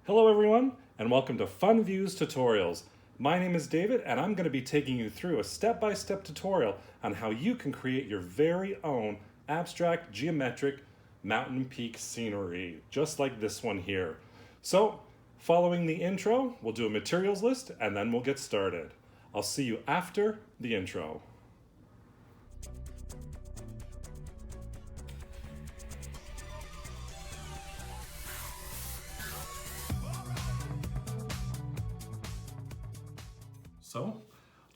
Hello everyone, and welcome to Fun Views Tutorials. My name is David, and I'm going to be taking you through a step-by-step tutorial on how you can create your very own abstract geometric mountain peak scenery, just like this one here. So, following the intro, we'll do a materials list, and then we'll get started. I'll see you after the intro. So,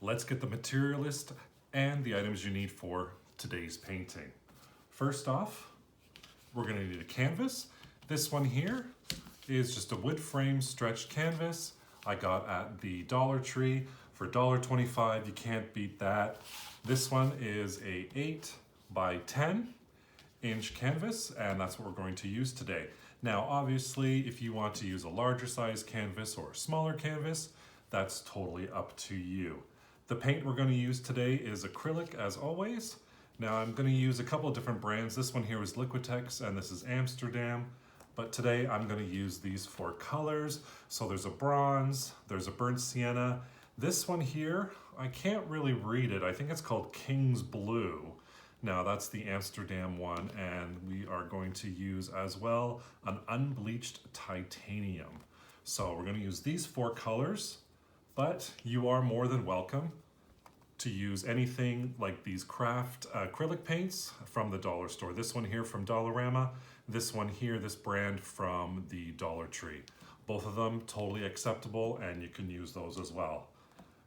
let's get the material list and the items you need for today's painting. First off, we're going to need a canvas. This one here is just a wood frame stretched canvas I got at the Dollar Tree for $1.25. You can't beat that. This one is a 8 by 10 inch canvas, and that's what we're going to use today. Now, obviously, if you want to use a larger size canvas or a smaller canvas, that's totally up to you. The paint we're going to use today is acrylic, as always. Now I'm going to use a couple of different brands. This one here is Liquitex and this is Amsterdam. But today I'm going to use these for colors. So there's a bronze, there's a burnt sienna. This one here, I can't really read it. I think it's called King's Blue. Now that's the Amsterdam one, and we are going to use as well an unbleached titanium. So we're going to use these 4 colors. But you are more than welcome to use anything like these craft acrylic paints from the dollar store. This one here from Dollarama, this one here, this brand from the Dollar Tree. Both of them totally acceptable, and you can use those as well.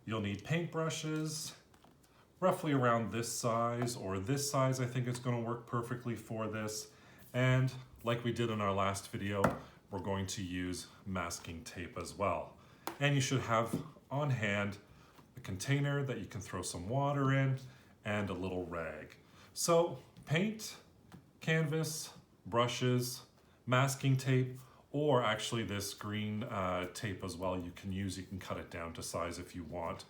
You'll need paintbrushes, roughly around this size or this size. I think it's going to work perfectly for this. And like we did in our last video, we're going to use masking tape as well. And you should have on hand a container that you can throw some water in and a little rag. So paint, canvas, brushes, masking tape, or actually this green tape as well you can use. You can cut it down to size if you want.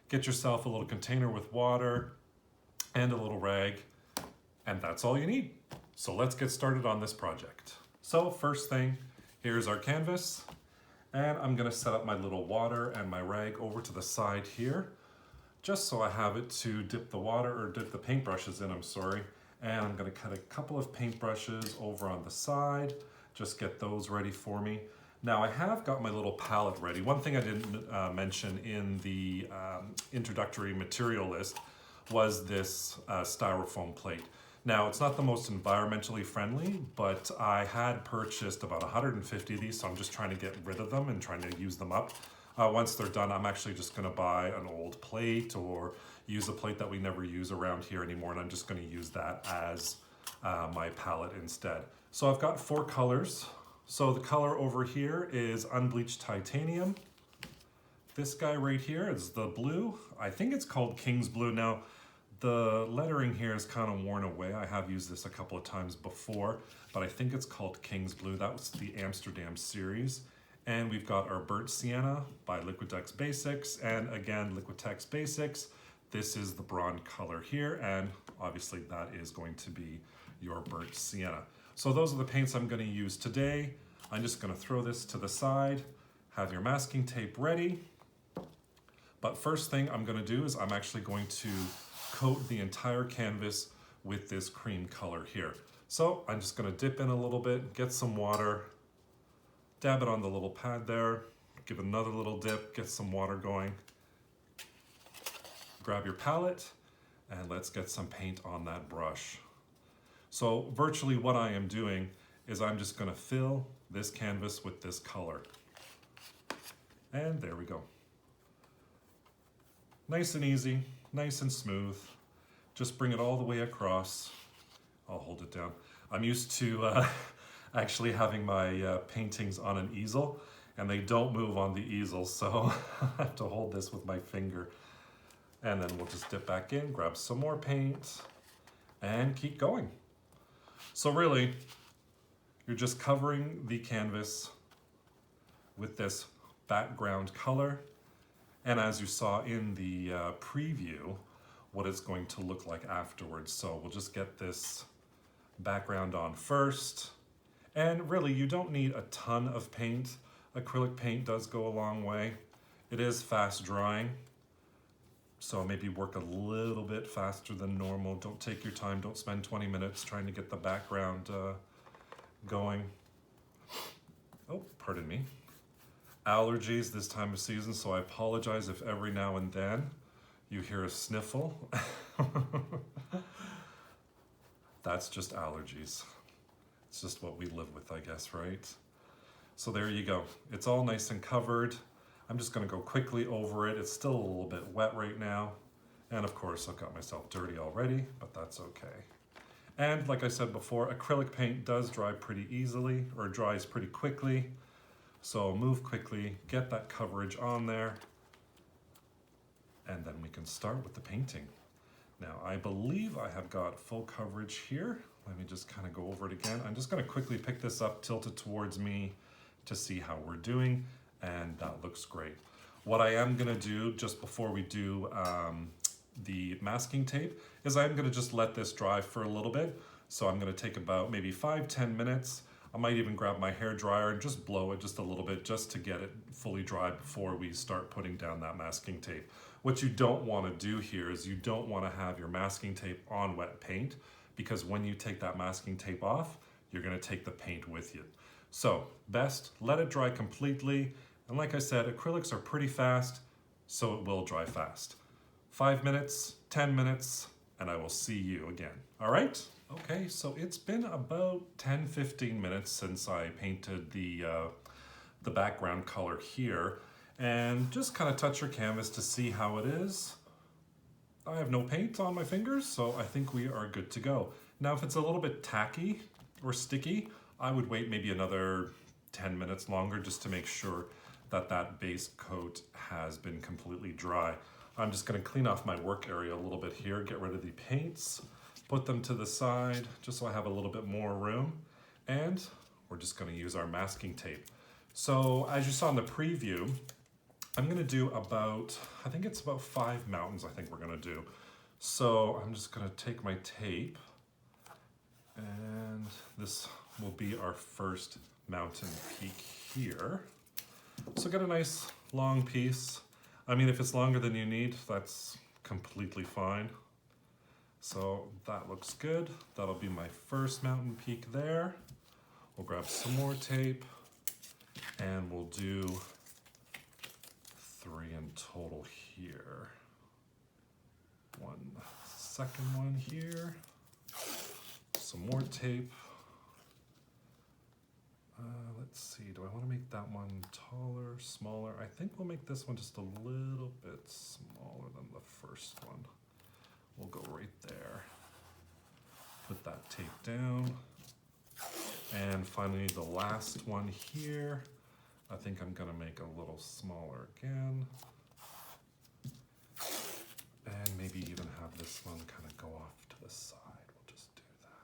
Get yourself a little container with water and a little rag, and that's all you need. So let's get started on this project. So first thing, here's our canvas. And I'm gonna set up my little water and my rag over to the side here, just so I have it to dip the water, or dip the paintbrushes in, I'm sorry. And I'm gonna cut a couple of paintbrushes over on the side, just get those ready for me. Now I have got my little palette ready. One thing I didn't mention in the introductory material list was this styrofoam plate. Now, it's not the most environmentally friendly, but I had purchased about 150 of these, so I'm just trying to get rid of them and trying to use them up. Once they're done, I'm actually just gonna buy an old plate or use a plate that we never use around here anymore, and I'm just gonna use that as my palette instead. So I've got 4 colors. So the color over here is unbleached titanium. This guy right here is the blue. I think it's called King's Blue. Now, the lettering here is kind of worn away. I have used this a couple of times before, but I think it's called King's Blue. That was the Amsterdam series. And we've got our burnt sienna by Liquitex Basics. And again, Liquitex Basics. This is the bronze color here. And obviously that is going to be your burnt sienna. So those are the paints I'm going to use today. I'm just going to throw this to the side. Have your masking tape ready. But first thing I'm going to do is I'm actually going to coat the entire canvas with this cream color here. So I'm just going to dip in a little bit, get some water, dab it on the little pad there, give it another little dip, get some water going. Grab your palette and let's get some paint on that brush. So virtually what I am doing is I'm just going to fill this canvas with this color. And there we go. Nice and easy. Nice and smooth. Just bring it all the way across. I'll hold it down. I'm used to actually having my paintings on an easel, and they don't move on the easel, so I have to hold this with my finger. And then we'll just dip back in, grab some more paint, and keep going. So really, you're just covering the canvas with this background color. And as you saw in the preview, what it's going to look like afterwards. So we'll just get this background on first. And really, you don't need a ton of paint. acrylic paint does go a long way. It is fast drying, so maybe work a little bit faster than normal. Don't take your time, don't spend 20 minutes trying to get the background going. Oh, pardon me. Allergies this time of season, so I apologize if every now and then you hear a sniffle. That's just allergies. It's just what we live with, I guess, right? So there you go. It's all nice and covered. I'm just gonna go quickly over it. It's still a little bit wet right now. And of course, I've got myself dirty already, but that's okay. And like I said before, acrylic paint does dry pretty easily, or dries pretty quickly. So move quickly, get that coverage on there, and then we can start with the painting. Now, I believe I have got full coverage here. Let me just kind of go over it again. I'm just gonna quickly pick this up, tilt it towards me to see how we're doing, and that looks great. What I am gonna do just before we do the masking tape is I'm gonna just let this dry for a little bit. So I'm gonna take about maybe 5-10 minutes. I might even grab my hair dryer and just blow it just a little bit just to get it fully dry before we start putting down that masking tape. What you don't want to do here is you don't want to have your masking tape on wet paint, because when you take that masking tape off, you're going to take the paint with you. So best let it dry completely. And like I said, acrylics are pretty fast, so it will dry fast. 5 minutes, 10 minutes, and I will see you again. All right? Okay, so it's been about 10-15 minutes since I painted the background color here, and just kind of touch your canvas to see how it is. I have no paint on my fingers, so I think we are good to go. Now, if it's a little bit tacky or sticky, I would wait maybe another 10 minutes longer just to make sure that that base coat has been completely dry. I'm just gonna clean off my work area a little bit here, get rid of the paints, put them to the side just so I have a little bit more room, and we're just gonna use our masking tape. So as you saw in the preview, I'm gonna do about, I think it's about 5 mountains I think we're gonna do. So I'm just gonna take my tape, and this will be our first mountain peak here. So get a nice long piece. I mean, if it's longer than you need, that's completely fine. So that looks good. That'll be my first mountain peak there. We'll grab some more tape, and we'll do 3 in total here. One second one here. Some more tape. Let's see, do I want to make that one taller, smaller? I think we'll make this one just a little bit smaller than the first one. We'll go right there. Put that tape down. And finally, the last one here. I think I'm gonna make a little smaller again. And maybe even have this one kind of go off to the side. We'll just do that.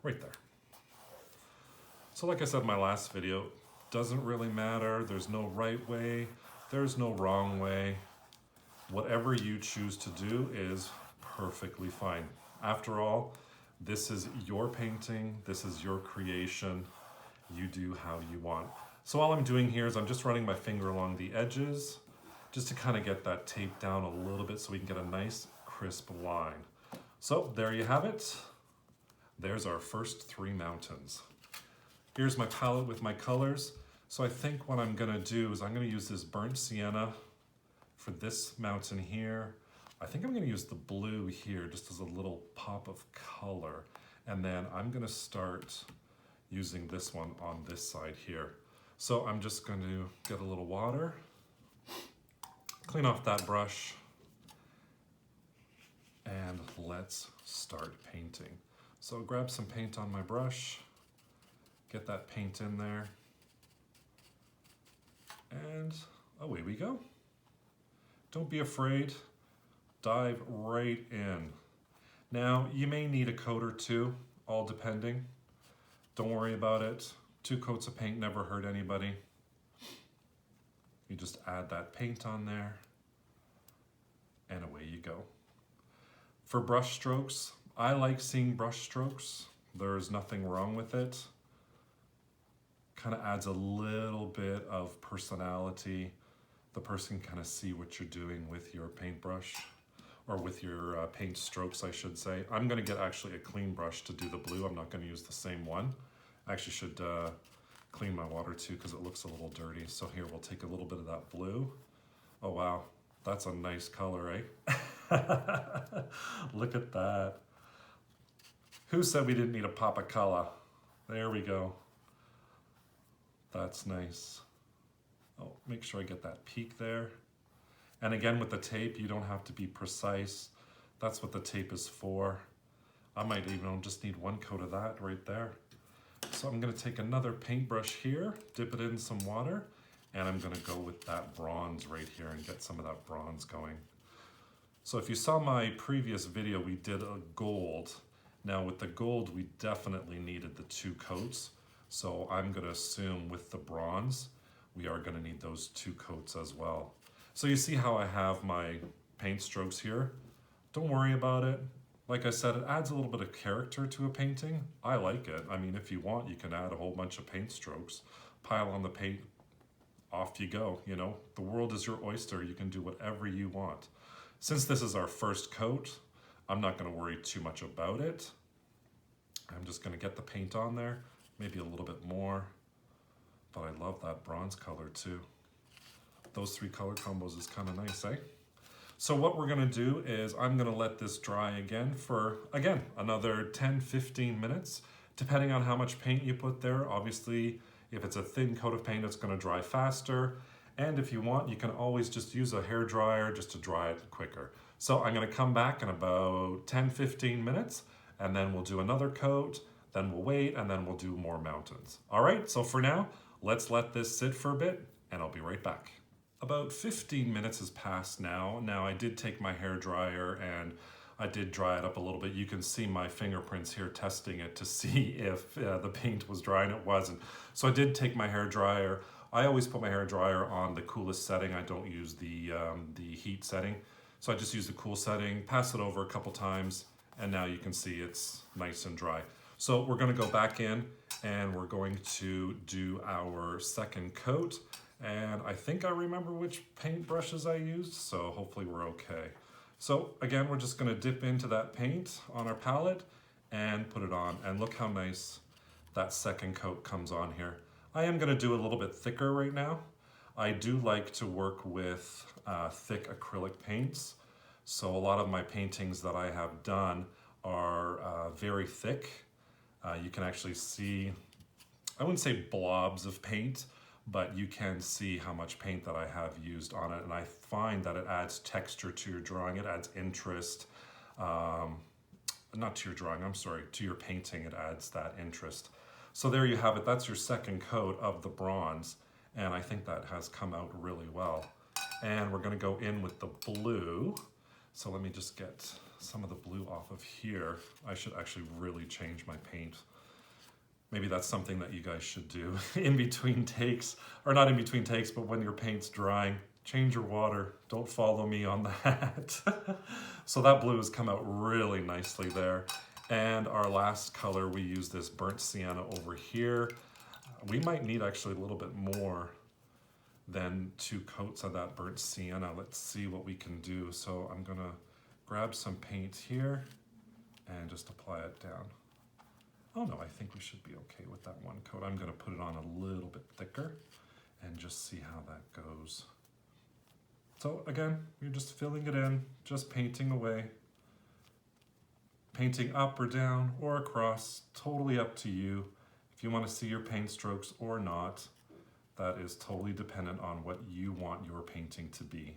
Right there. So like I said in my last video, doesn't really matter. There's no right way. There's no wrong way. Whatever you choose to do is perfectly fine. After all, this is your painting. This is your creation. You do how you want. So all I'm doing here is I'm just running my finger along the edges just to kind of get that tape down a little bit so we can get a nice crisp line. So there you have it. There's our first 3 mountains. Here's my palette with my colors. So I think what I'm gonna do is I'm gonna use this burnt sienna for this mountain here. I think I'm gonna use the blue here just as a little pop of color. And then I'm gonna start using this one on this side here. So I'm just going to get a little water, clean off that brush, and let's start painting. So grab some paint on my brush, get that paint in there, and away we go. Don't be afraid, dive right in. Now, you may need a coat or 2, all depending. Don't worry about it. 2 coats of paint never hurt anybody. You just add that paint on there, and away you go. For brush strokes, I like seeing brush strokes There's nothing wrong with it. Kind of adds a little bit of personality. The person can kind of see what you're doing with your paintbrush, or with your paint strokes, I should say. I'm gonna get actually a clean brush to do the blue. I'm not gonna use the same one. I actually should clean my water too because it looks a little dirty. So here, we'll take a little bit of that blue. Oh wow, that's a nice color, eh? Look at that. Who said we didn't need a pop of color? There we go. That's nice. Oh, make sure I get that peak there. And again, with the tape, you don't have to be precise. That's what the tape is for. I might even just need one coat of that right there. So I'm gonna take another paintbrush here, dip it in some water, and I'm gonna go with that bronze right here and get some of that bronze going. So if you saw my previous video, we did a gold. Now with the gold, we definitely needed the 2 coats. So I'm gonna assume with the bronze, we are gonna need those 2 coats as well. So you see how I have my paint strokes here? Don't worry about it. Like I said, it adds a little bit of character to a painting. I like it. I mean, if you want, you can add a whole bunch of paint strokes, pile on the paint, off you go, you know? The world is your oyster. You can do whatever you want. Since this is our first coat, I'm not gonna worry too much about it. I'm just gonna get the paint on there, maybe a little bit more, but I love that bronze color too. Those 3 color combos is kind of nice, eh? So what we're gonna do is I'm gonna let this dry again for, again, another 10-15 minutes, depending on how much paint you put there. Obviously, if it's a thin coat of paint, it's gonna dry faster. And if you want, you can always just use a hair dryer just to dry it quicker. So I'm gonna come back in about 10-15 minutes, and then we'll do another coat, then we'll wait, and then we'll do more mountains. All right, so for now, let's let this sit for a bit, and I'll be right back. About 15 minutes has passed now. Now I did take my hair dryer and I did dry it up a little bit. You can see my fingerprints here testing it to see if the paint was dry, and it wasn't. So I did take my hair dryer. I always put my hair dryer on the coolest setting. I don't use the heat setting. So I just use the cool setting, pass it over a couple times, and now you can see it's nice and dry. So we're gonna go back in and we're going to do our second coat. And I think I remember which paint brushes I used, so hopefully we're okay. So again, we're just gonna dip into that paint on our palette and put it on. And look how nice that second coat comes on here. I am gonna do a little bit thicker right now. I do like to work with thick acrylic paints. So a lot of my paintings that I have done are very thick. You can actually see, I wouldn't say blobs of paint, but you can see how much paint that I have used on it. And I find that it adds texture to your drawing. It adds interest, not to your drawing, I'm sorry, to your painting. It adds that interest. So there you have it. That's your second coat of the bronze. And I think that has come out really well. And we're gonna go in with the blue. So let me just get some of the blue off of here. I should actually really change my paint. Maybe that's something that you guys should do in between takes, or not in between takes, but when your paint's drying, change your water. Don't follow me on that. So that blue has come out really nicely there. And our last color, we use this burnt sienna over here. We might need actually a little bit more than 2 coats of that burnt sienna. Let's see what we can do. So I'm gonna grab some paint here and just apply it down. Oh no, I think we should be okay with that 1 coat. I'm gonna put it on a little bit thicker and just see how that goes. So again, you're just filling it in, just painting away. Painting up or down or across, totally up to you. If you wanna see your paint strokes or not, that is totally dependent on what you want your painting to be.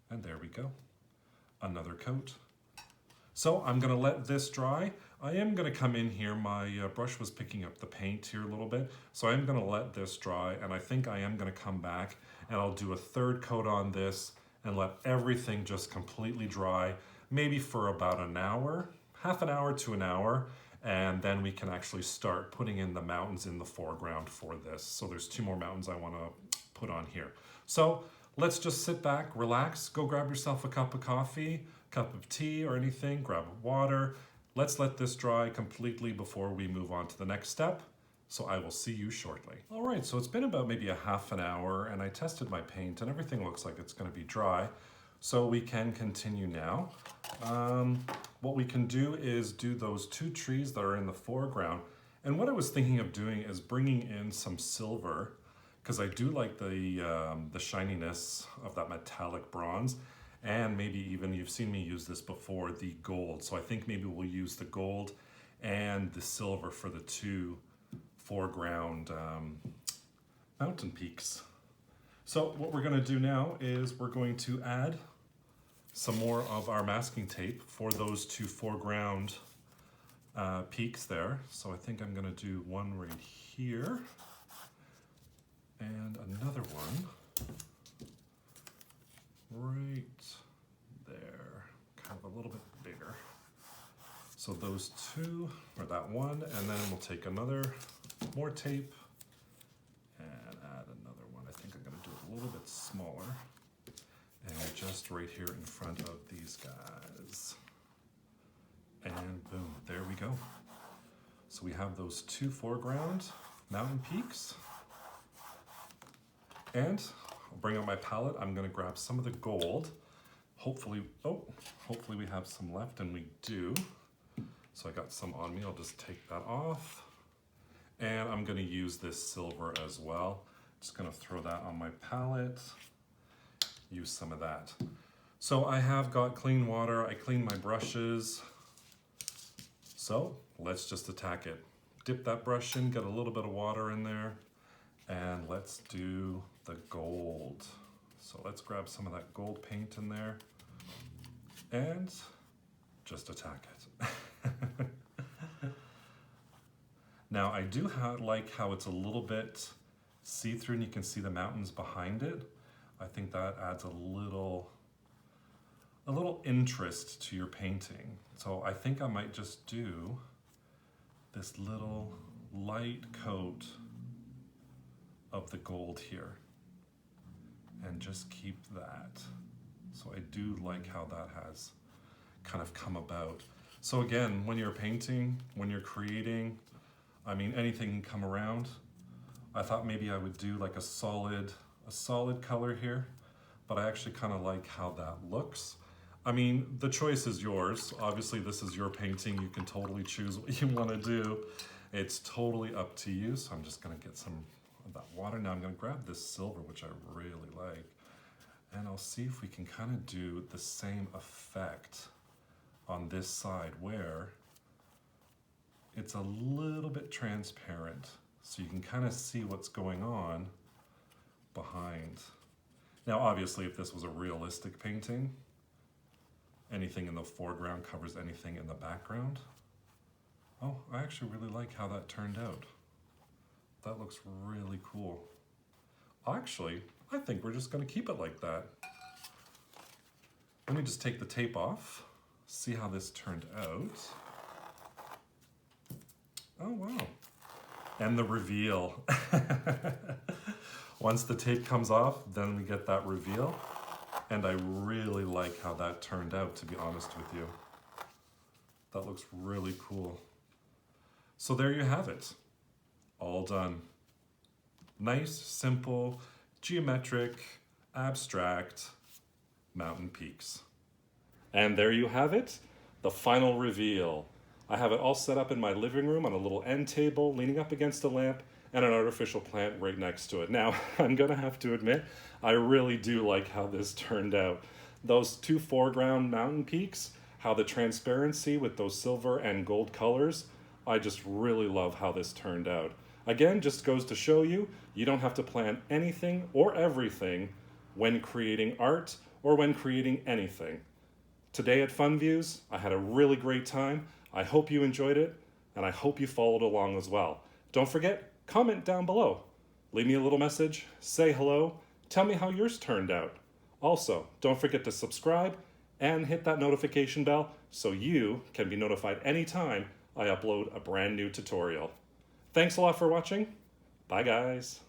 And there we go, another coat. So I'm gonna let this dry. I am gonna come in here, my brush was picking up the paint here a little bit, so I'm gonna let this dry, and I think I am gonna come back and I'll do a 3rd coat on this and let everything just completely dry, maybe for about an hour, half an hour to an hour, and then we can actually start putting in the mountains in the foreground for this. So there's 2 more mountains I wanna put on here. So let's just sit back, relax, go grab yourself a cup of coffee, cup of tea or anything, grab water. let's let this dry completely before we move on to the next step. So I will see you shortly. All right, so it's been about maybe a half an hour and I tested my paint and everything looks like it's gonna be dry. So we can continue now. What we can do is do those two trees that are in the foreground. And what I was thinking of doing is bringing in some silver, because I do like the shininess of that metallic bronze. And maybe even, you've seen me use this before, the gold. So I think maybe we'll use the gold and the silver for the two foreground mountain peaks. So what we're gonna do now is we're going to add some more of our masking tape for those two foreground peaks there. So I think I'm gonna do one right here and another one right there, kind of a little bit bigger. So those two, or that one, and then we'll take another more tape and add another one. I think I'm gonna do it a little bit smaller. And just right here in front of these guys. And boom, there we go. So we have those two foreground mountain peaks. And I'll bring out my palette. I'm gonna grab some of the gold. Hopefully we have some left, and we do. So I got some on me, I'll just take that off. And I'm gonna use this silver as well. Just gonna throw that on my palette. Use some of that. So I have got clean water, I cleaned my brushes. So let's just attack it. Dip that brush in, get a little bit of water in there, and let's do the gold. So let's grab some of that gold paint in there and just attack it. Now I do like how it's a little bit see-through and you can see the mountains behind it. I think that adds a little interest to your painting. So I think I might just do this little light coat of the gold here and just keep that. So I do like how that has kind of come about. So again, when you're painting, when you're creating, I mean, anything can come around. I thought maybe I would do like a solid color here, but I actually kind of like how that looks. I mean, the choice is yours. Obviously, this is your painting. You can totally choose what you want to do. It's totally up to you. So I'm just gonna get some of that water. Now I'm gonna grab this silver, which I really like, and I'll see if we can kind of do the same effect on this side where it's a little bit transparent. So you can kind of see what's going on behind. Now, obviously, if this was a realistic painting, anything in the foreground covers anything in the background. Oh, I actually really like how that turned out. That looks really cool. Actually, I think we're just gonna keep it like that. Let me just take the tape off, see how this turned out. Oh, wow. And the reveal. Once the tape comes off, then we get that reveal. And I really like how that turned out, to be honest with you. That looks really cool. So there you have it. All done. Nice, simple, geometric, abstract mountain peaks. And there you have it, the final reveal. I have it all set up in my living room on a little end table leaning up against a lamp and an artificial plant right next to it. Now, I'm gonna have to admit, I really do like how this turned out. Those two foreground mountain peaks, how the transparency with those silver and gold colors, I just really love how this turned out. Again, just goes to show you, you don't have to plan anything or everything when creating art or when creating anything. Today at Fun Views, I had a really great time. I hope you enjoyed it, and I hope you followed along as well. Don't forget, comment down below. Leave me a little message, say hello, tell me how yours turned out. Also, don't forget to subscribe and hit that notification bell so you can be notified anytime I upload a brand new tutorial. Thanks a lot for watching. Bye, guys.